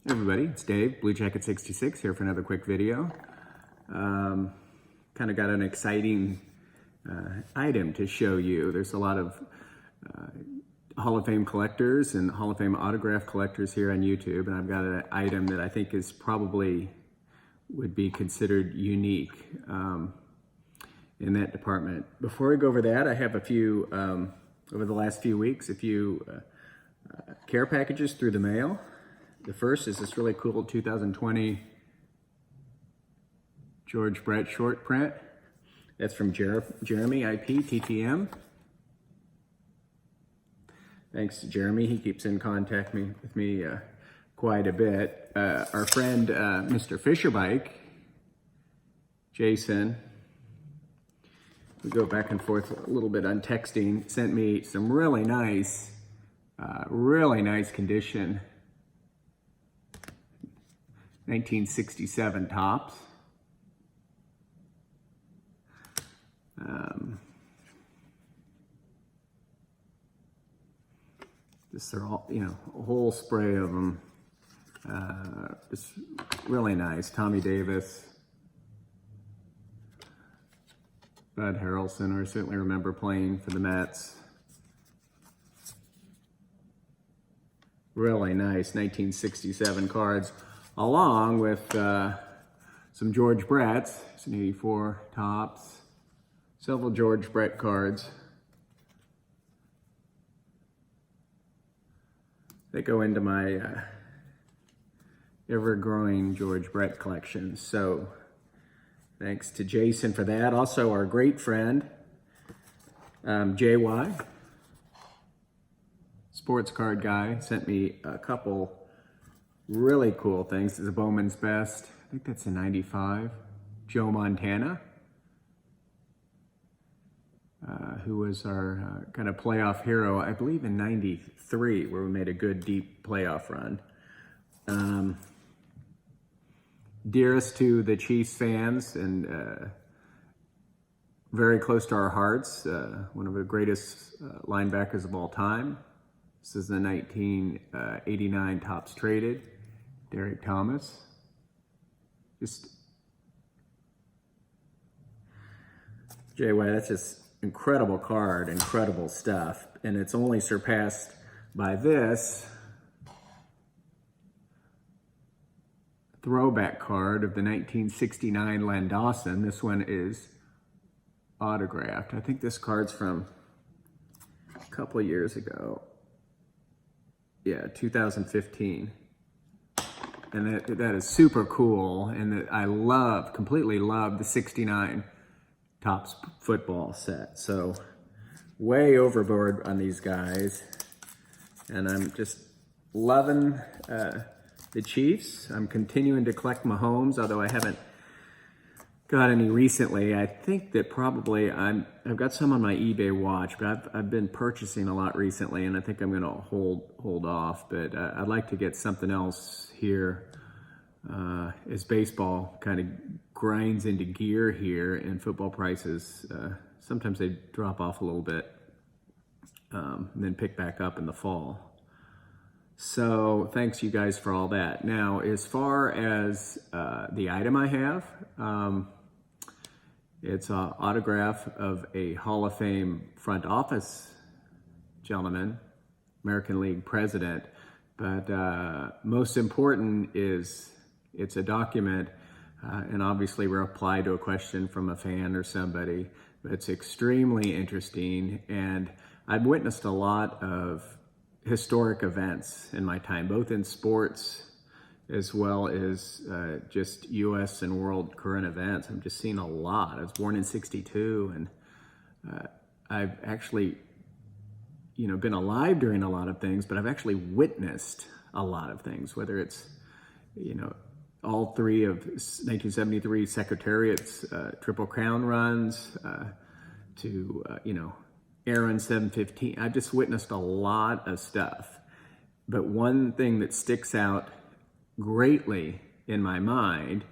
Hey everybody, it's Dave, Blue Jacket 66 here for another quick video. Kind of got an exciting item to show you. There's a lot of Hall of Fame collectors and Hall of Fame autograph collectors here on YouTube, and I've got an item that I think is probably would be considered unique in that department. Before we go over that, I have a few, over the last few weeks, a few care packages through the mail. The first is this really cool 2020 George Brett short print. That's from Jeremy IP TTM. Thanks to Jeremy, he keeps in contact with me quite a bit. Our friend Mr. Fisherbike, Jason, we go back and forth a little bit on texting, sent me some really nice condition 1967 tops. Just they're all, a whole spray of them. It's really nice. Tommy Davis, Bud Harrelson, I certainly remember playing for the Mets. Really nice 1967 cards, along with some George Bretts, some 84 tops, several George Brett cards. They go into my ever-growing George Brett collection. So thanks to Jason for that. Also our great friend, JY, sports card guy, sent me a couple really cool things. This is a Bowman's Best. I think that's a 95. Joe Montana, who was our kind of playoff hero, I believe in 93, where we made a good deep playoff run. Dearest to the Chiefs fans and very close to our hearts, one of the greatest linebackers of all time. This is the 1989 Topps Traded, Derek Thomas. Just, JY, that's just incredible card, incredible stuff. And it's only surpassed by this throwback card of the 1969 Len Dawson. This one is autographed. I think this card's from a couple of years ago. Yeah, 2015. And that is super cool. And I completely love the 69 Topps football set. So way overboard on these guys. And I'm just loving the Chiefs. I'm continuing to collect Mahomes, although I haven't got any recently. I think that probably I've got some on my eBay watch, but I've been purchasing a lot recently, and I think I'm going to hold off. But I'd like to get something else here as baseball kind of grinds into gear here, and football prices sometimes they drop off a little bit, and then pick back up in the fall. So thanks you guys for all that. Now, as far as the item I have, it's an autograph of a Hall of Fame front office gentleman, American League president. But most important is it's a document, and obviously reply to a question from a fan or somebody. But it's extremely interesting, and I've witnessed a lot of historic events in my time, both in sports as well as just U.S. and world current events. I'm just seeing a lot. I was born in '62, and I've actually, been alive during a lot of things, but I've actually witnessed a lot of things, whether it's, all three of 1973 Secretariat's Triple Crown runs to, Aaron 715. I've just witnessed a lot of stuff. But one thing that sticks out greatly in my mind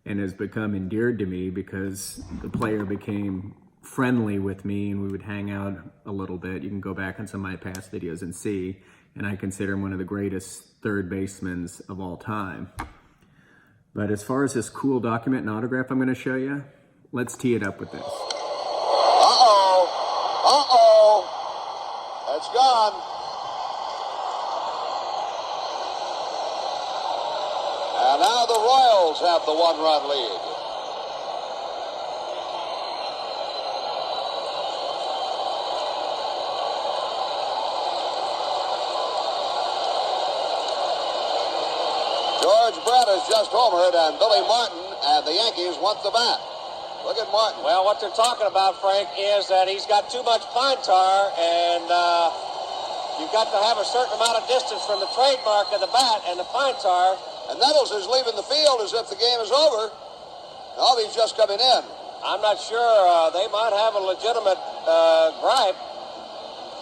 and has become endeared to me because the player became friendly with me and we would hang out a little bit. You can go back on some of my past videos and see and I consider him one of the greatest third basemen of all time. But as far as this cool document and autograph I'm going to show you, let's tee it up with this. Uh-oh. Uh-oh. That's gone. And now the Royals have the one-run lead. George Brett has just homered, and Billy Martin and the Yankees want the bat. Look at Martin. Well, what they're talking about, Frank, is that he's got too much pine tar, and you've got to have a certain amount of distance from the trademark of the bat and the pine tar. And Nettles is leaving the field as if the game is over. Oh, he's just coming in. I'm not sure. They might have a legitimate gripe.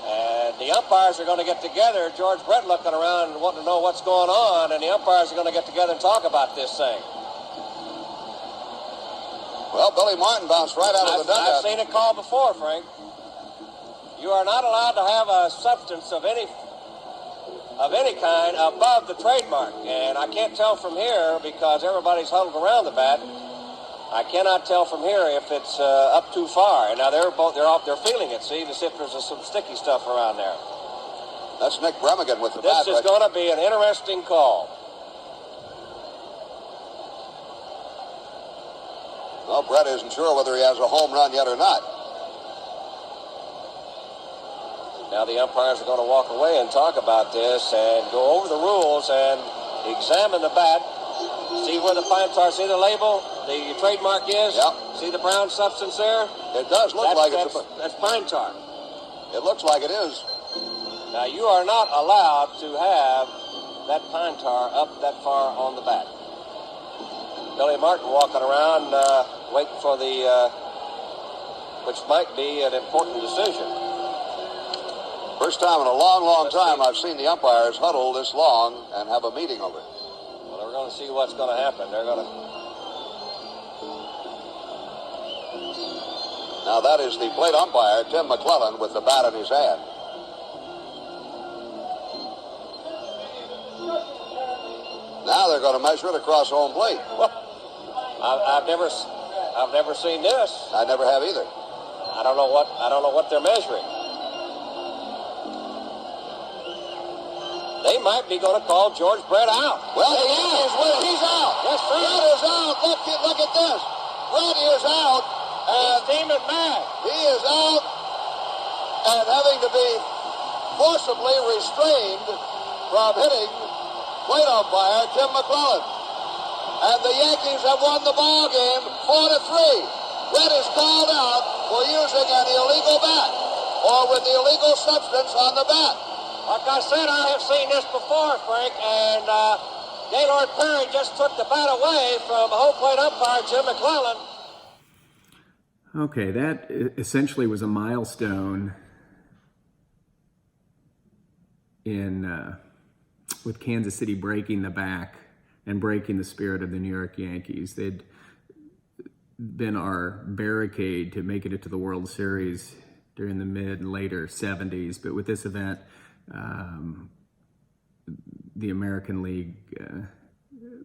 And the umpires are going to get together. George Brett looking around and wanting to know what's going on, and the umpires are going to get together and talk about this thing. Well, Billy Martin bounced right out of the dugout. I've seen it called before, Frank. You are not allowed to have a substance of any kind above the trademark. And I can't tell from here because everybody's huddled around the bat. I cannot tell from here if it's up too far. And now they're feeling it, see, to see if there's some sticky stuff around there. That's Nick Bremigan with the bat. This is going to be an interesting call. Well, Brett isn't sure whether he has a home run yet or not. Now the umpires are going to walk away and talk about this and go over the rules and examine the bat. See where the pine tar, see the label, the trademark is? Yep. See the brown substance there? It does look like it's... That's pine tar. It looks like it is. Now you are not allowed to have that pine tar up that far on the bat. Billy Martin walking around waiting for the, which might be an important decision. First time in a long, long time I've seen the umpires huddle this long and have a meeting over it. Well, we're going to see what's going to happen. They're going to... Now that is the plate umpire, Tim McClellan, with the bat in his hand. Now they're going to measure it across home plate. Well, I've never seen this. I never have either. I don't know what they're measuring. They might be going to call George Brett out. Well, he is with it. He's out. Yes, sir. Brett is out. Look at this. Brett is out. And Demon mad. He is out and having to be forcibly restrained from hitting plate umpire Tim McClellan. And the Yankees have won the ball game 4-3. Brett is called out for using an illegal bat or with the illegal substance on the bat. Like I said, I have seen this before, Frank, and Gaylord Perry just took the bat away from home plate umpire Jim McClellan. Okay, that essentially was a milestone in with Kansas City breaking the back and breaking the spirit of the New York Yankees. They'd been our barricade to making it to the World Series during the mid and later 70s, but with this event, the American League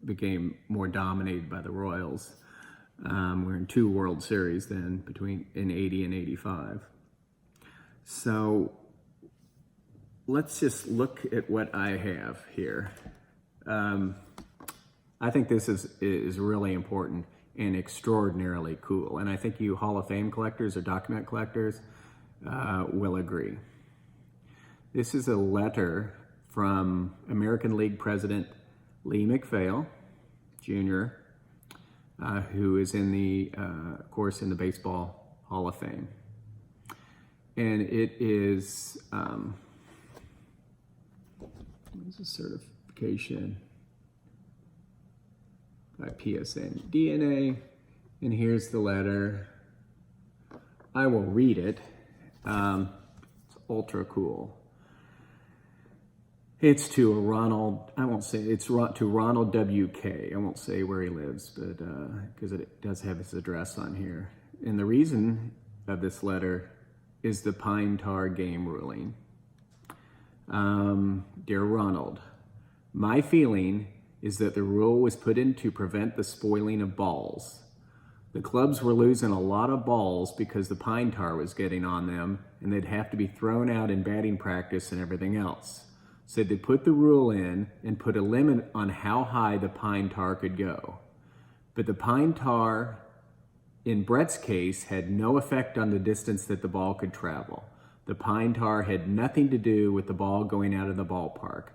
became more dominated by the Royals. We're in 2 World Series then in 80 and 85. So let's just look at what I have here. I think this is really important and extraordinarily cool. And I think you Hall of Fame collectors or document collectors will agree. This is a letter from American League President Lee MacPhail, Jr., who is of course, in the Baseball Hall of Fame. And it is, it's a certification by PSN DNA. And here's the letter. I will read it. It's ultra cool. It's to a Ronald, I won't say, it's to Ronald W.K. I won't say where he lives, but because it does have his address on here. And the reason of this letter is the pine tar game ruling. Dear Ronald, my feeling is that the rule was put in to prevent the spoiling of balls. The clubs were losing a lot of balls because the pine tar was getting on them, and they'd have to be thrown out in batting practice and everything else. So they put the rule in and put a limit on how high the pine tar could go. But the pine tar, in Brett's case, had no effect on the distance that the ball could travel. The pine tar had nothing to do with the ball going out of the ballpark.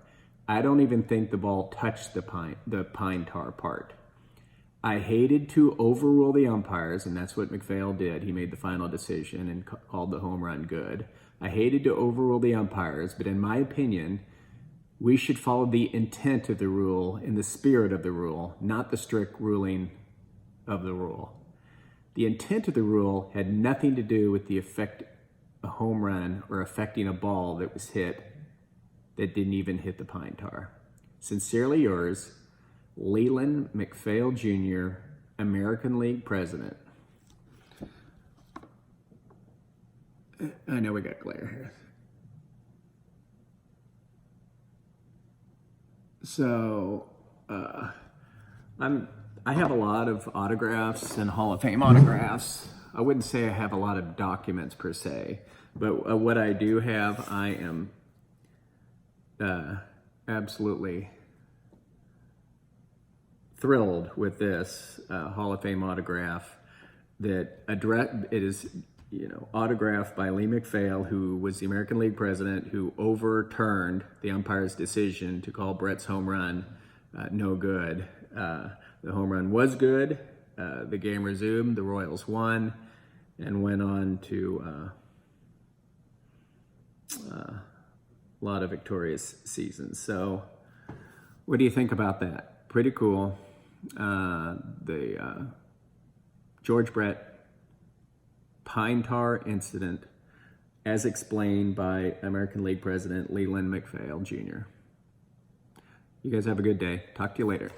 I don't even think the ball touched the pine tar part. I hated to overrule the umpires, and that's what MacPhail did. He made the final decision and called the home run good. I hated to overrule the umpires, but in my opinion, we should follow the intent of the rule and the spirit of the rule, not the strict ruling of the rule. The intent of the rule had nothing to do with the effect a home run or affecting a ball that was hit that didn't even hit the pine tar. Sincerely yours, Leland MacPhail Jr., American League President. I know we got glare here. So, I have a lot of autographs and Hall of Fame autographs. I wouldn't say I have a lot of documents per se, but what I do have, I am absolutely thrilled with this Hall of Fame autograph that it is, autographed by Lee MacPhail, who was the American League president, who overturned the umpire's decision to call Brett's home run no good. The home run was good. The game resumed. The Royals won and went on to a lot of victorious seasons. So, what do you think about that? Pretty cool. The George Brett pine tar incident, as explained by American League President Leland MacPhail Jr. You guys have a good day. Talk to you later.